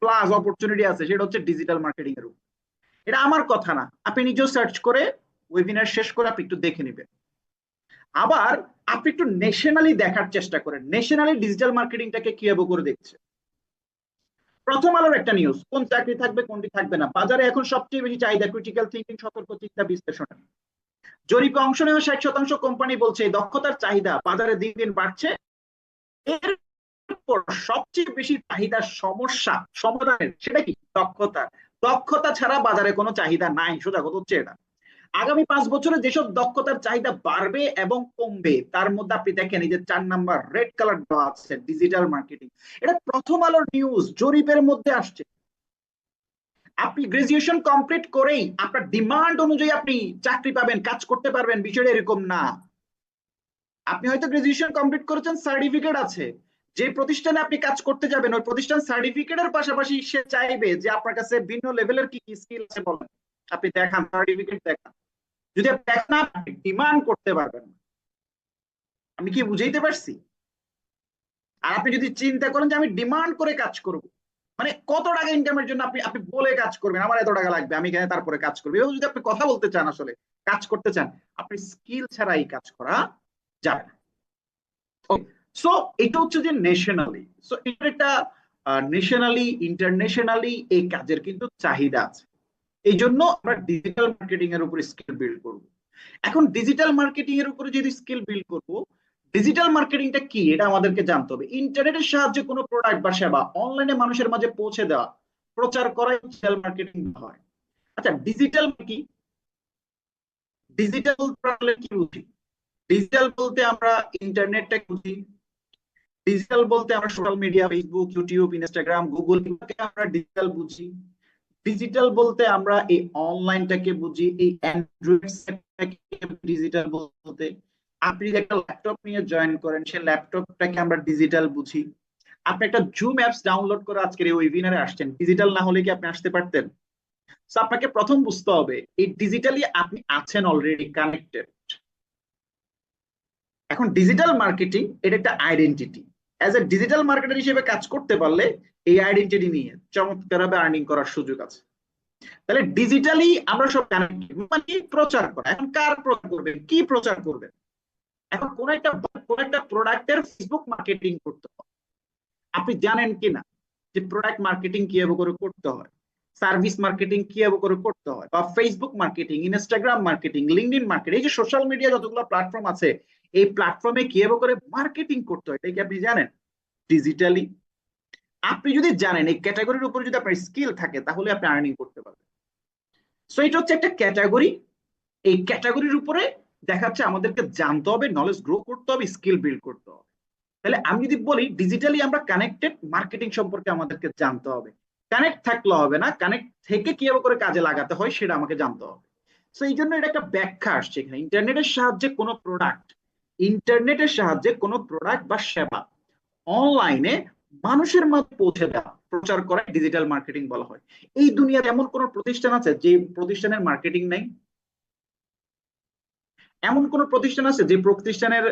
Plus opportunity আছে, সেটা হচ্ছে ডিজিটাল মার্কেটিং এর উপর। এটা আমার কথা না, আপনি নিজেও সার্চ করে ওয়েবিনার শেষ করে আপনি একটু দেখে নেবেন। আবার আপনি একটু ন্যাশনালি দেখার চেষ্টা করেন, ন্যাশনালি ডিজিটাল মার্কেটিংটাকে কিভাবে করে দেখছে। প্রথম আলোর একটা নিউজ, কোন চাকরি থাকবে কোনটি থাকবে না, বাজারে এখন সবচেয়ে বেশি চাহিদা ক্রিটিক্যাল থিঙ্কিং, সতর্ক চিন্তা বিশ্লেষণ। জরিপে অংশ নেওয়া 60% কোম্পানি বলছে দক্ষতার চাহিদা বাজারে দিন দিন বাড়ছে। এরপর সবচেয়ে বেশি চাহিদার সমস্যা সমাধানের, সেটা কি? দক্ষতা। দক্ষতা ছাড়া বাজারে কোনো চাহিদা নাই, সোজা কথা হচ্ছে এটা। আগামী 5 বছরে যেসব দক্ষতার চাহিদা বাড়বে এবং কমবে, তার মধ্যে আপনি দেখেন এই যে 4 নাম্বার রেড কালার দেওয়া আছে, ডিজিটাল মার্কেটিং। এটা প্রথম আলোর নিউজ, জরিপের মধ্যে আসছে। আপনি গ্রাজুয়েশন কমপ্লিট করেই আপনার ডিমান্ড অনুযায়ী আপনি চাকরি পাবেন, কাজ করতে পারবেন, বিষয়টা এরকম না। আপনি হয়তো গ্রাজুয়েশন কমপ্লিট করেছেন, সার্টিফিকেট আছে, যে প্রতিষ্ঠানে আপনি কাজ করতে যাবেন ওই প্রতিষ্ঠান সার্টিফিকেটের পাশাপাশি সে চাইবে যে আপনার কাছে ভিন্ন লেভেলের কি কি স্কিল আছে বলেন, আপনি দেখান, সার্টিফিকেট দেখান। যদি আপনি দেখেন না, আপনি ডিমান্ড করতে পারবেন না। আমি কি বুঝাইতে পারছি? আর আপনি যদি চিন্তা করেন যে আমি ডিমান্ড করে কাজ করব, মানে কত টাকা ইনকামের জন্য আপনি আপনি বলে কাজ করবেন, আমার এত টাকা লাগবে আমি এখানে তারপরে কাজ করবো, এভাবে যদি আপনি কথা বলতে চান, আসলে কাজ করতে চান, আপনি স্কিল ছাড়া এই কাজ করা যাবে না। সো এটা হচ্ছে যে ন্যাশনালি, সো এটা একটা ন্যাশনালি ইন্টারন্যাশনালি এই কাজের কিন্তু চাহিদা আছে। এই জন্য আমরা ডিজিটাল মার্কেটিং এর উপর স্কিল বিল্ড করব। এখন ডিজিটাল মার্কেটিং এর উপরে যদি স্কিল বিল্ড করব, ডিজিটাল মার্কেটিংটা কি এটা আমাদেরকে জানতে হবে। ইন্টারনেটের সাহায্যে কোনো প্রোডাক্ট বা সেবা অনলাইনে মানুষের মাঝে পৌঁছে দেওয়া, প্রচার করাই ডিজিটাল মার্কেটিং হয়। আচ্ছা, ডিজিটাল কি? ডিজিটাল কি বুঝি? ডিজিটাল বলতে আমরা ইন্টারনেটটা বুঝি, ডিজিটাল বলতে আমরা social media, Facebook, YouTube, Instagram, Google, এগুলোকে আমরা ডিজিটাল বুঝি। ডিজিটাল বলতে আমরা এই অনলাইনটাকে বুঝি, এই অ্যান্ড্রয়েড সেটটাকে ডিজিটাল বলতে। আপনি যদি একটা ল্যাপটপ নিয়ে জয়েন করেন, সেই ল্যাপটপটাকে আমরা ডিজিটাল বুঝি। আপনি একটা জুম অ্যাপস ডাউনলোড করে আজকের এই ওয়েবিনারে আসছেন, ডিজিটাল না হলে কি আপনি আসতে পারতেন? তো আপনাকে প্রথম বুঝতে হবে এই ডিজিটালি আপনি আছেন অলরেডি কানেক্টেড। এখন ডিজিটাল মার্কেটিং এটা একটা identity, as a digital marketer হিসেবে কাজ করতে পারলে এই আইডেন্টিটি নিয়ে চমৎকার ভাবে আর্নিং করার সুযোগ আছে। তাহলে ডিজিটালি আমরা সব কানেক্টেড, মানে প্রচার করা। এখন কার প্রচার করবেন, কি প্রচার করবেন? এখন কোন একটা প্রোডাক্টের ফেসবুক মার্কেটিং করতে হয়, আপনি জানেন কিনা যে প্রোডাক্ট মার্কেটিং কিভাবে করে করতে হয়, সার্ভিস মার্কেটিং কিভাবে করে করতে হয়, বা Facebook marketing, Instagram marketing, LinkedIn marketing, এই যে সোশ্যাল মিডিয়া যতগুলো প্ল্যাটফর্ম আছে, এই প্ল্যাটফর্মে কিভাবে করে মার্কেটিং করতে হয়, এটা কি আপনি জানেন? ডিজিটালি আপনি যদি জানেন, এই ক্যাটাগরির উপর যদি আপনার স্কিল থাকে, তাহলে আপনি আর্নিং করতে পারবেন। সো এটা হচ্ছে একটা ক্যাটাগরি, এই ক্যাটাগরির উপরে দেখাচ্ছে আমাদেরকে জানতে হবে, নলেজ গ্রো করতে হবে, স্কিল বিল্ড করতে হবে। তাহলে আমি যদি বলি ডিজিটালি আমরা কানেক্টেড, মার্কেটিং সম্পর্কে আমাদেরকে জানতে হবে। কানেক্ট থাকলে হবে না, কানেক্ট থেকে কিভাবে করে কাজে লাগাতে হয় সেটা আমাকে জানতে হবে। সো এই জন্য এটা একটা ব্যাখ্যা আসছে এখানে, ইন্টারনেটের সাহায্যে কোনো প্রোডাক্ট বা সেবা অনলাইনে মানুষের মাঝে পৌঁছে দেওয়া, প্রচার করা ডিজিটাল মার্কেটিং বলা হয়। এই দুনিয়ার এমন কোন প্রতিষ্ঠান আছে যে প্রতিষ্ঠানের মার্কেটিং নাই? এমন কোন প্রতিষ্ঠান আছে যে প্রতিষ্ঠানের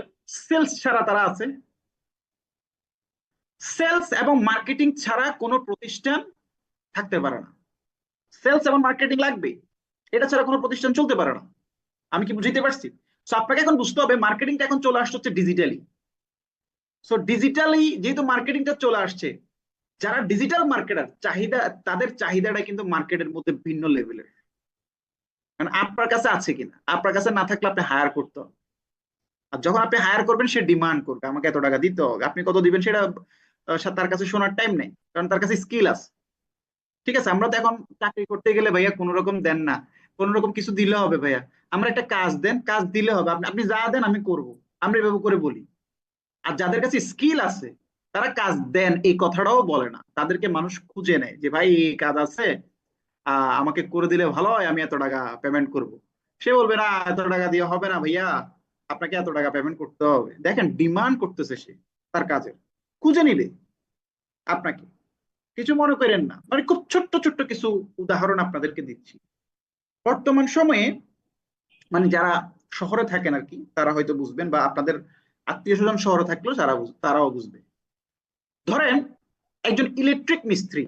সেলস ছাড়া তারা আছে? সেলস এবং মার্কেটিং ছাড়া কোনো প্রতিষ্ঠান থাকতে পারে না। সেলস এবং মার্কেটিং লাগবে, এটা ছাড়া কোনো প্রতিষ্ঠান চলতে পারে না। আমি কি বুঝতে পারছি? তো আপনাকে এখন বুঝতে হবে মার্কেটিংটা এখন চলে আসছে ডিজিটালি। সো ডিজিটালি যেহেতু মার্কেটিংটা চলে আসছে, যারা ডিজিটাল মার্কেটার চাহিদা, তাদের চাহিদাটা কিন্তু মার্কেটের মধ্যে ভিন্ন লেভেলের। মানে আপনার কাছে আছে কিনা, আপনার কাছে না থাকলে আপনি হায়ার করতে হবে। আর যখন আপনি হায়ার করবেন সে ডিমান্ড করবে, আমাকে এত টাকা দিতে হবে, আপনি কত দিবেন সেটা তার কাছে শোনার টাইম নেই, কারণ তার কাছে স্কিল আছে। ঠিক আছে, আমরা তো এখন চাকরি করতে গেলে ভাইয়া কোন রকম দেন না, কোন রকম কিছু দিলে হবে ভাইয়া, আমরা একটা কাজ দেন, কাজ দিলে হবে, আপনি আপনি যা দেন আমি করব, আমরা এভাবে করে বলি। আর যাদের কাছে স্কিল আছে তারা কাজ দেন এই কথাটাও বলে না, তাদেরকে মানুষ খুঁজে নেয় যে ভাই এই কাজ আছে, আমাকে করে দিলে ভালো হয়, আমি এত টাকা পেমেন্ট করব। সে বলবে না, এত টাকা দিয়ে হবে না ভাইয়া, আপনাকে এত টাকা পেমেন্ট করতে হবে। দেখেন ডিমান্ড করতেছে সে তার কাজের, খুঁজে নিবে আপনাকে। কিছু মনে করেন না, মানে খুব ছোট্ট ছোট্ট কিছু উদাহরণ আপনাদেরকে দিচ্ছি। বর্তমান সময়ে মানে যারা শহরে থাকেন আর কি, তারা হয়তো বুঝবেন, বা আপনাদের আত্মীয় স্বজন শহরে থাকলেও তারাও বুঝবে। ধরেন একজন ইলেকট্রিক মিস্ত্রি,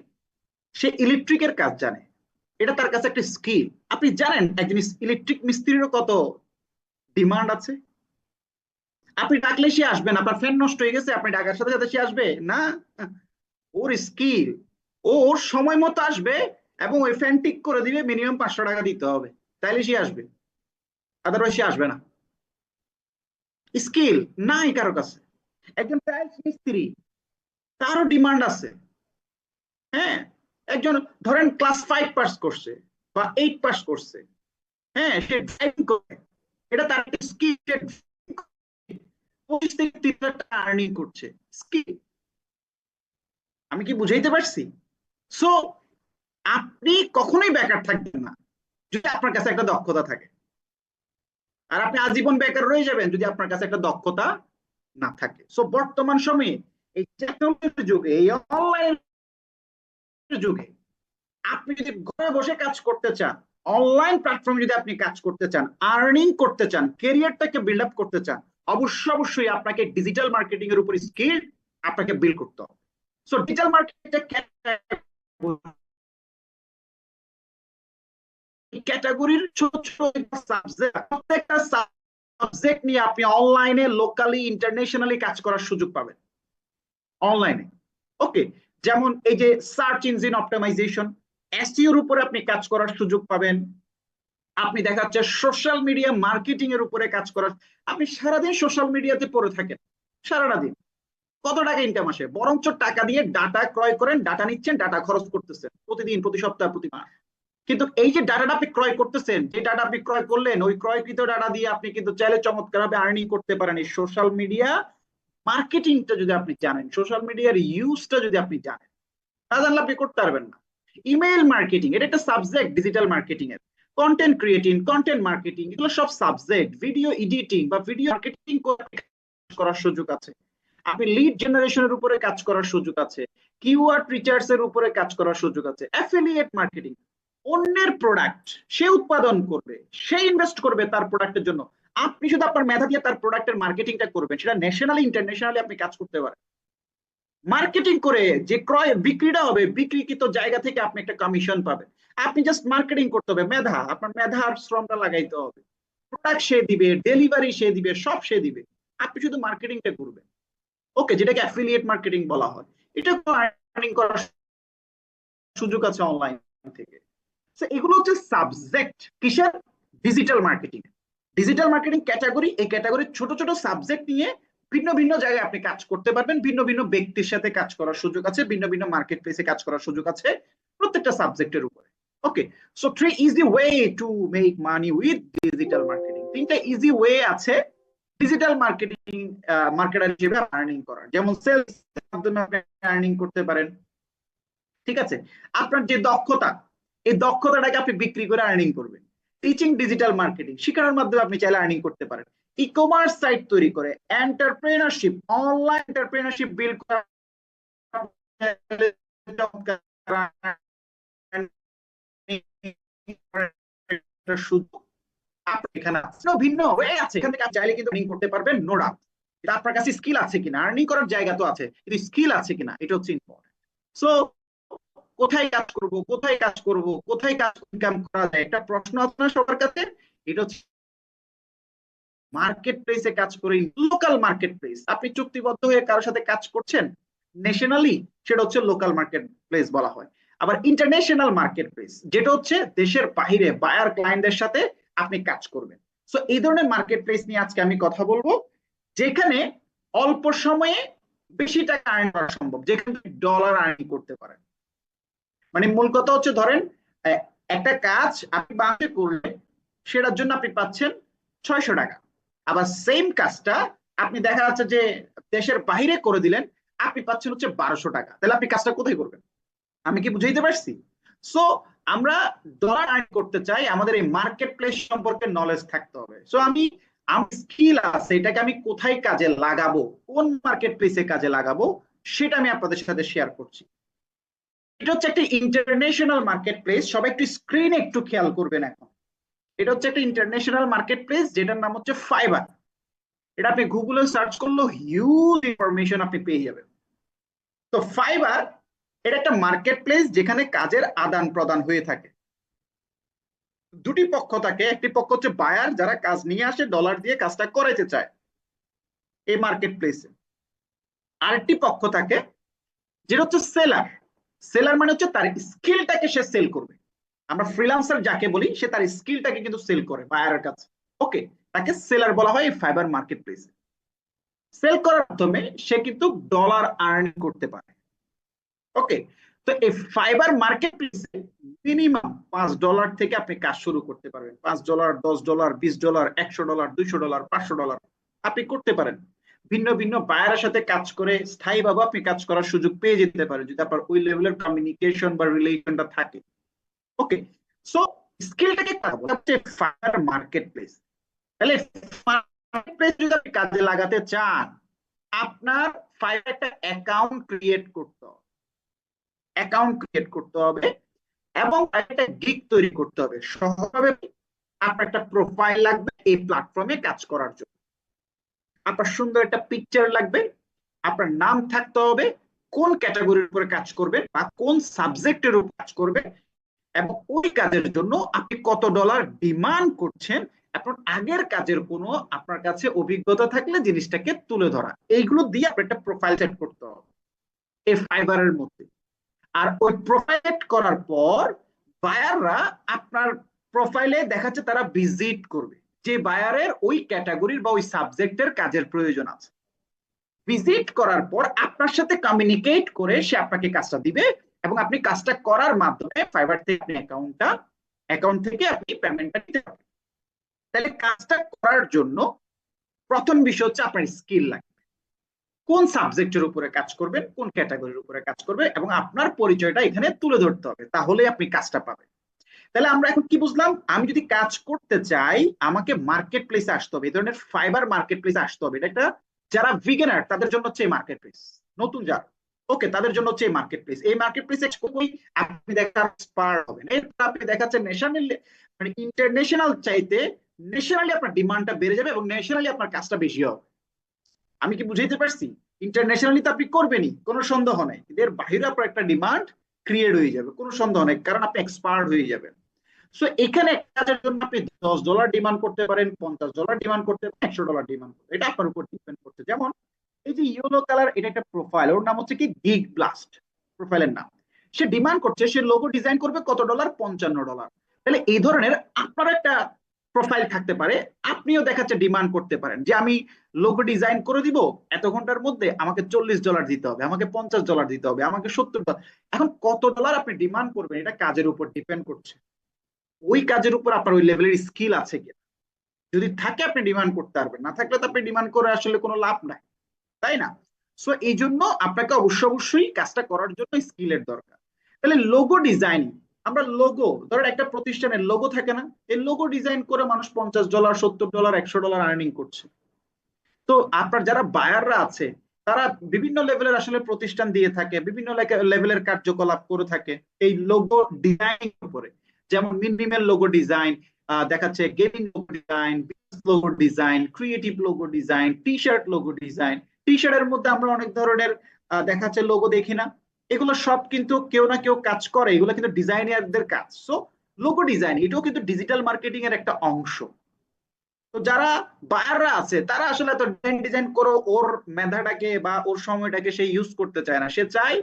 সে ইলেকট্রিকের কাজ জানে, এটা তার কাছে একটা স্কিল। আপনি জানেন একজন ইলেকট্রিক মিস্ত্রিরও কত ডিমান্ড আছে? আপনি ডাকলে সে আসবে না। আপনার ফ্যান নষ্ট হয়ে গেছে, আপনি ডাকার সাথে সাথে সে আসবে না। ওর স্কিল, ও ওর সময় মতো আসবে এবং ওই ফ্যান ঠিক করে দিবে, মিনিমাম 500 টাকা দিতে হবে, তাইলে সে আসবে, আদারওয়াইজ সে আসবে না। স্কিল নাই কারো কাছে। একজন টাইলস মিস্ত্রি, তারও ডিমান্ড আছে। হ্যাঁ, একজন ধরেন ক্লাস 5 পাস করছে বা 8 পাস করছে, হ্যাঁ, সে ড্রাইভিং করে, এটা তার স্কিল। 25 থেকে 30 হাজার টাকা আর্নিং করছে, স্কিল। আমি কি বুঝাইতে পারছি? সো আপনি কখনোই বেকার থাকবেন না যদি আপনার কাছে একটা দক্ষতা থাকে, আর আপনি আজীবন বেকার রয়ে যাবেন যদি আপনার কাছে একটা দক্ষতা না থাকে। সো বর্তমান সময়ে এই টেকনোলজির যুগে, এই অনলাইন যুগে আপনি যদি ঘরে বসে কাজ করতে চান, অনলাইন প্ল্যাটফর্মে যদি আপনি কাজ করতে চান, আর্নিং করতে চান, ক্যারিয়ারটাকে বিল্ড আপ করতে চান, অবশ্যই আপনাকে ডিজিটাল মার্কেটিং এর উপর স্কিল আপনাকে বিল্ড করতে হবে। সো ডিজিটাল মার্কেটিং ক্যাটাগরির ছোট ছোট সাবজেক্ট, প্রত্যেকটা সাবজেক্ট নিয়ে আপনি অনলাইনে, লোকালি, ইন্টারন্যাশনালি কাজ করার সুযোগ পাবেন অনলাইনে। ওকে, যেমন এই যে সার্চ ইঞ্জিন অপটিমাইজেশন, এসইওর উপরে আপনি কাজ করার সুযোগ পাবেন। আপনি দেখা যাচ্ছে সোশ্যাল মিডিয়া মার্কেটিং এর উপরে কাজ করার, আপনি সারাদিন সোশ্যাল মিডিয়াতে পড়ে থাকেন, সারাটা দিন কত টাকা ইনকাম আসে? বরঞ্চ টাকা দিয়ে ডাটা ক্রয় করেন, ডাটা নিচ্ছেন, ডাটা খরচ করতেছেন প্রতিদিন, প্রতি সপ্তাহ, প্রতি মাস। কিন্তু এই যে ডাটাটা আপনি ক্রয় করতেছেন, যে ডাটা আপনি ক্রয় করলেন, ওই ক্রয়কৃত ডাটা দিয়ে আপনি কিন্তু চাইলে চমৎকার ভাবে আর্নিং করতে পারেন। এই সোশ্যাল মিডিয়া মার্কেটিংটা যদি আপনি জানেন, সোশ্যাল মিডিয়ার ইউজটা যদি আপনি জানেন, তা জানলে আপনি করতে পারবেন না। ইমেইল মার্কেটিং, এটা একটা সাবজেক্ট ডিজিটাল মার্কেটিং এর। কন্টেন্ট ক্রিয়েটিং, কন্টেন্ট মার্কেটিং, এগুলো সব সাবজেক্ট। ভিডিও এডিটিং বা ভিডিও মার্কেটিং করার সুযোগ আছে। আপনি লিড জেনারেশনের উপরে কাজ করার সুযোগ আছে, কিওয়ার্ড রিসার্চ এর উপরে কাজ করার সুযোগ আছে। অ্যাফিলিয়েট মার্কেটিং, অন্যের প্রোডাক্ট সে উৎপাদন করবে, সে ইনভেস্ট করবে তার প্রোডাক্টের জন্য, আপনি শুধু আপনার মেধা দিয়ে তার প্রোডাক্টের মার্কেটিংটা করবেন, সেটা ন্যাশনালি ইন্টারন্যাশনালি আপনি কাজ করতে পারেন। মার্কেটিং করে যে ক্রয় বিক্রিটা হবে, বিক্রিকৃত জায়গা থেকে আপনি একটা কমিশন পাবেন। আপনি জাস্ট মার্কেটিং করতে হবে, মেধা, আপনার মেধা আর শ্রমটা লাগাইতে হবে। প্রোডাক্ট সে দিবে, ডেলিভারি সে দিবে, সব সে দিবে, আপনি শুধু মার্কেটিংটা করবেন। ওকে, যেটাকে অ্যাফিলিয়েট মার্কেটিং বলা হয়। এটা আর্নিং করার সুযোগ আছে অনলাইন থেকে। এগুলো হচ্ছে সাবজেক্ট কিসের? Digital marketing. Digital marketing category, এই ক্যাটাগরির ছোট ছোট সাবজেক্ট নিয়ে ভিন্ন ভিন্ন জায়গায় আপনি কাজ করতে পারবেন, ভিন্ন ভিন্ন ব্যক্তির সাথে কাজ করার সুযোগ আছে, ভিন্ন ভিন্ন মার্কেট প্লেসে কাজ করার সুযোগ আছে প্রত্যেকটা সাবজেক্টের উপরে। Okay, so 3 easy way to make money with digital marketing. 3টা ইজি ওয়ে আছে ডিজিটাল মার্কেটিং মার্কেটার হিসেবে আর্নিং করার। যেমন সেলস মাধ্যমে আপনি আর্নিং করতে পারেন, ঠিক আছে? আপনার যে দক্ষতা, এই দক্ষতাটাকে আপনি বিক্রি করে আর্নিং করবেন। টিচিং ডিজিটাল মার্কেটিং, শেখানোর মাধ্যমে আপনি চাইলে আর্নিং করতে পারেন। ই কমার্স সাইট তৈরি করে, এন্টারপ্রেনারশিপ, অনলাইন এন্টারপ্রেনারশিপ বিল্ড করা, সুযোগ এখানে আছে। ভিন্ন ওয়ে আছে, এখান থেকে আপনি চাইলে কিন্তু আর্নিং করতে পারবেন, নো ডাউট। আপনার কাছে স্কিল আছে কিনা, আর্নিং করার জায়গা তো আছে, কিন্তু স্কিল আছে কিনা এটা হচ্ছে ইম্পর্টেন্ট। সো কোথায় কাজ করব, কোথায় কাজ করব, কোথায় কাজ ইনকাম করা যায়, একটা প্রশ্ন আছে না সবার কাছে? এটা হচ্ছে মার্কেট প্লেসে কাজ করে। লোকাল মার্কেট প্লেস, আপনি চুক্তিবদ্ধ হয়ে কারোর সাথে কাজ করছেন ন্যাশনালি, সেটা হচ্ছে লোকাল মার্কেট প্লেস বলা হয়। আবার ইন্টারন্যাশনাল মার্কেট প্লেস, যেটা হচ্ছে দেশের বাইরে বায়ার ক্লায়েন্টদের সাথে আপনি কাজ করবেন। সো এই ধরনের মার্কেট প্লেস নিয়ে আজকে আমি কথা বলবো, যেখানে অল্প সময়ে বেশি টাকা আর্ন করা সম্ভব, যেখানে ডলার আর্ন করতে পারেন। মানে মূল কথা হচ্ছে, ধরেন একটা কাজ আপনি বাংলাদেশে করলে সেটার জন্য আপনি পাচ্ছেন 600 টাকা, আবার সেম কাজটা আপনি দেখা যাচ্ছে যে দেশের বাইরে করে দিলেন, আপনি পাচ্ছেন হচ্ছে 1200 টাকা। তাহলে আপনি কাজটা কোথায় করবেন? আমি কি বুঝাইতে পারছি? সো আমরা ডলার আর্ন করতে চাই, আমাদের এই মার্কেট প্লেস সম্পর্কে নলেজ থাকতে হবে। সো আমার স্কিল আছে, এটাকে আমি কোথায় কাজে লাগাবো, কোন মার্কেট প্লেসে কাজে লাগাবো, সেটা আমি আপনাদের সাথে শেয়ার করছি। এটা হচ্ছে একটা ইন্টারন্যাশনাল মার্কেট প্লেস, সবাই একটু স্ক্রিনে একটু খেয়াল করবেন এখন। এটা হচ্ছে একটা ইন্টারন্যাশনাল মার্কেট প্লেস, যেটার নাম হচ্ছে ফাইবার। এটা আপনি গুগলে সার্চ করলেও হিউজ ইনফরমেশন আপনি পেয়ে যাবেন। তো ফাইবার এটা একটা মার্কেট প্লেস যেখানে কাজের আদান প্রদান হয়ে থাকে। দুটি পক্ষ থাকে, একটি পক্ষ হচ্ছে বায়ার যারা কাজ নিয়ে আসে ডলার দিয়ে কাজটা করাইতে চায় এই মার্কেট প্লেসে, আরেকটি পক্ষ থাকে যেটা হচ্ছে সেলার। সেলার মানে হচ্ছে তার স্কিলটাকে সে সেল করবে। আমরা ফ্রিল্যান্সার যাকে বলি সে তার স্কিলটাকে কিন্তু সেল করে বায়ারের কাছে। ওকে, তাকে সেলার বলা হয় এই ফাইবার মার্কেট প্লেসে। সেল করার মাধ্যমে সে কিন্তু ডলার আর্ন করতে পারে। ওকে, তো এই ফাইবার মার্কেট প্লেসে মিনিমাম $5 থেকে আপনি কাজ শুরু করতে পারবেন। $5, $10, $20, $100, $200, $500 আপনি করতে পারেন। ভিন্ন ভিন্ন বায়ারের সাথে কাজ করে স্থায়ীভাবে আপনি কাজ করার সুযোগ পেয়ে যেতে পারেন যদি আপনার ওই লেভেলের কমিউনিকেশন বা রিলেশনটা থাকে। ওকে, সো স্কিলটাকে হচ্ছে ফাইবার মার্কেট প্লেস। তাহলে মার্কেট প্লেস যদি আপনি কাজে লাগাতে চান, আপনার ফাইবার একটা অ্যাকাউন্ট ক্রিয়েট করতে হবে, এবং একটা গিগ তৈরি করতে হবে। সহজভাবে আপনার একটা প্রোফাইল লাগবে এই প্ল্যাটফর্মে কাজ করার জন্য। আপনার সুন্দর একটা পিকচার লাগবে, আপনার নাম থাকতে হবে, কোন ক্যাটাগরির উপরে কাজ করবেন বা কোন সাবজেক্টের উপর কাজ করবেন, এবং ওই কাজের জন্য আপনি কত ডলার ডিমান্ড করছেন, আপনার আগের কাজের কোনো আপনার কাছে অভিজ্ঞতা থাকলে জিনিসটাকে তুলে ধরা, এইগুলো দিয়ে আপনার একটা প্রোফাইল সেট করতে হবে এই ফাইবারের মধ্যে। আর ওই প্রোফাইল করার পর বায়াররা আপনার প্রোফাইলে দেখাচ্ছে তারা ভিজিট করবে, যে বায়ারের ওই ক্যাটাগরির বা ওই সাবজেক্টের কাজের প্রয়োজন আছে। ভিজিট করার পর আপনার সাথে কমিউনিকেট করে সে আপনাকে কাজটা দিবে, এবং আপনি কাজটা করার মাধ্যমে ফাইবার থেকে আপনি অ্যাকাউন্ট থেকে আপনি পেমেন্টটা দিতে পারবেন। তাহলে কাজটা করার জন্য প্রথম বিষয় হচ্ছে আপনার স্কিল লাগবে, কোন সাবজেক্টের উপরে কাজ করবেন, কোন ক্যাটাগরির উপরে কাজ করবে, এবং আপনার পরিচয়টা এখানে তুলে ধরতে হবে, তাহলে আপনি কাজটা পাবেন। তাহলে আমরা এখন কি বুঝলাম? আমি যদি কাজ করতে চাই আমাকে মার্কেট প্লেসে আসতে হবে, এই ধরনের ফাইবার মার্কেট প্লেসে আসতে হবে। এটা একটা যারা বিগিনার তাদের জন্য হচ্ছে এই মার্কেট প্লেস, নতুন যারা, ওকে, তাদের জন্য হচ্ছে এই মার্কেট প্লেস। এই মার্কেট প্লেসে আপনি দেখা এক্সপার্ট হবেন, এরপর আপনি দেখাচ্ছেন ন্যাশনাল, মানে ইন্টারন্যাশনাল চাইতে ন্যাশনালি আপনার ডিমান্ডটা বেড়ে যাবে এবং ন্যাশনালি আপনার কাজটা বেশি হবে। আমি কি বুঝাইতে পারছি? ইন্টারন্যাশনালি তো আপনি করবেনই, কোনো সন্দেহ নাই, এর বাইরে আপনার একটা ডিমান্ড ক্রিয়েট হয়ে যাবে, কোনো সন্দেহ নেই, কারণ আপনি এক্সপার্ট হয়ে যাবেন। সো এখানে কাজের জন্য আপনি $10 ডিমান্ড করতে পারেন, $50 ডিমান্ড করতে পারেন, $100 ডিমান্ড করতে, এটা আপনার উপর ডিপেন্ড করছে। যেমন এই যে ইয়েলো কালার, এটা একটা প্রোফাইল, ওর নাম হচ্ছে কি গিগ ব্লাস্ট, প্রোফাইলের নাম। সে ডিমান্ড করছে, সে লোগো ডিজাইন করবে কত ডলার? $55। তাহলে এই ধরনের আপনার একটা প্রোফাইল থাকতে পারে, আপনিও দেখাচ্ছে ডিমান্ড করতে পারেন যে আমি লোগো ডিজাইন করে দিব এত ঘন্টার মধ্যে, আমাকে $40 দিতে হবে, আমাকে $50 দিতে হবে, আমাকে $70। এখন কত ডলার আপনি ডিমান্ড করবেন এটা কাজের উপর ডিপেন্ড করছে, ওই কাজের উপর আপনার ওই লেভেলের স্কিল আছে কিনা। যদি থাকে আপনি ডিমান্ড করতে পারবেন, না থাকলে তো আপনি ডিমান্ড করে আসলে কোনো লাভ নাই, তাই না? সো এই জন্য আপনাকে অবশ্যই কাজটা করার জন্য স্কিলের দরকার। তাহলে লোগো ডিজাইনিং, আমরা লোগো, ধরেন একটা প্রতিষ্ঠানের লোগো থাকে না, এই লোগো ডিজাইন করে মানুষ $50, $70, $100 আর্নিং করছে। তো আপনার যারা বায়াররা আছে তারা বিভিন্ন লেভেলের আসলে প্রতিষ্ঠান দিয়ে থাকে, বিভিন্ন লেভেলের কার্যকলাপ করে থাকে এই লোগো ডিজাইন উপরে। যেমন মিনিমাল লোগো ডিজাইন দেখাচ্ছে, gaming logo design, business logo design, creative logo design, T shirt logo design. T শার্টের মধ্যে আমরা অনেক ধরনের দেখাচ্ছে লোগো দেখি না, এগুলো সব কিন্তু কেউ না কেউ কাজ করে, এগুলো কিন্তু ডিজাইনারদের কাজ। সো লোগো ডিজাইন এটাও কিন্তু ডিজিটাল মার্কেটিং এর একটা অংশ। তো যারা বায়াররা আছে তারা আসলে এত ডিজাইন ডিজাইন করো ওর মেধাটাকে বা ওর সময়টাকে সে ইউজ করতে চায় না, সে চায়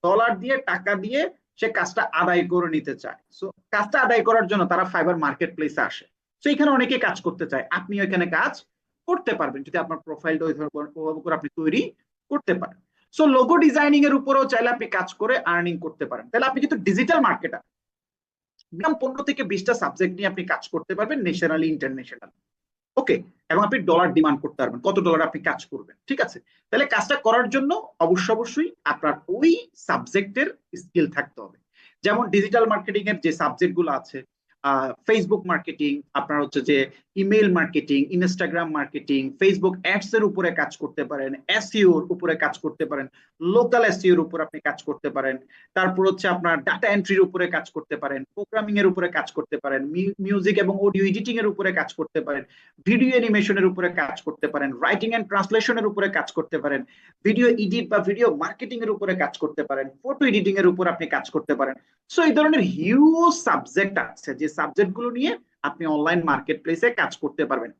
ডলার দিয়ে টাকা দিয়ে সে কাজটা আদায় করে নিতে চায়। সো কাজটা আদায় করার জন্য তারা ফাইবার মার্কেট প্লেসে আসে। তো এখানে অনেকে কাজ করতে চায়, আপনি এখানে কাজ করতে পারবেন যদি আপনার প্রোফাইলটা ওইভাবে করে আপনি তৈরি করতে পারেন। সো লোগো ডিজাইনিং এর উপরেও চাইলে আপনি কাজ করে আর্নিং করতে পারেন। তাহলে আপনি কিন্তু ডিজিটাল মার্কেটার, মিনিমাম 15 থেকে 20টা সাবজেক্ট নিয়ে আপনি কাজ করতে পারবেন ন্যাশনালি ইন্টারন্যাশনাল। ওকে, এবং আপনি ডলার ডিমান্ড করতে পারবেন, কত ডলার আপনি কাজ করবেন, ঠিক আছে? তাহলে কাজটা করার জন্য অবশ্যই আপনার ওই সাবজেক্টের স্কিল থাকতে হবে। যেমন ডিজিটাল মার্কেটিং এর যে সাবজেক্ট গুলো আছে, ফেসবুক মার্কেটিং, আপনার হচ্ছে যে email marketing, Instagram marketing, Facebook ads এর উপরে কাজ করতে পারেন, এসইও এর উপরে কাজ করতে পারেন, লোকাল এসইও এর উপর আপনি কাজ করতে পারেন, তারপর হচ্ছে আপনার ডাটা এন্ট্রির উপরে কাজ করতে পারেন, প্রোগ্রামিং এর উপরে কাজ করতে পারেন, মিউজিক এবং অডিও এডিটিং এর উপরে কাজ করতে পারেন, ভিডিও অ্যানিমেশনের উপরে কাজ করতে পারেন, রাইটিং এন্ড ট্রান্সলেশনের উপরে কাজ করতে পারেন, ভিডিও এডিট বা ভিডিও মার্কেটিং এর উপরে কাজ করতে পারেন, ফটো এডিটিং এর উপর আপনি কাজ করতে পারেন। সো এই ধরনের হিউজ সাবজেক্ট আছে যে সাবজেক্ট গুলো নিয়ে আপনি অনলাইন মার্কেট প্লেসে কাজ করতে পারবেন।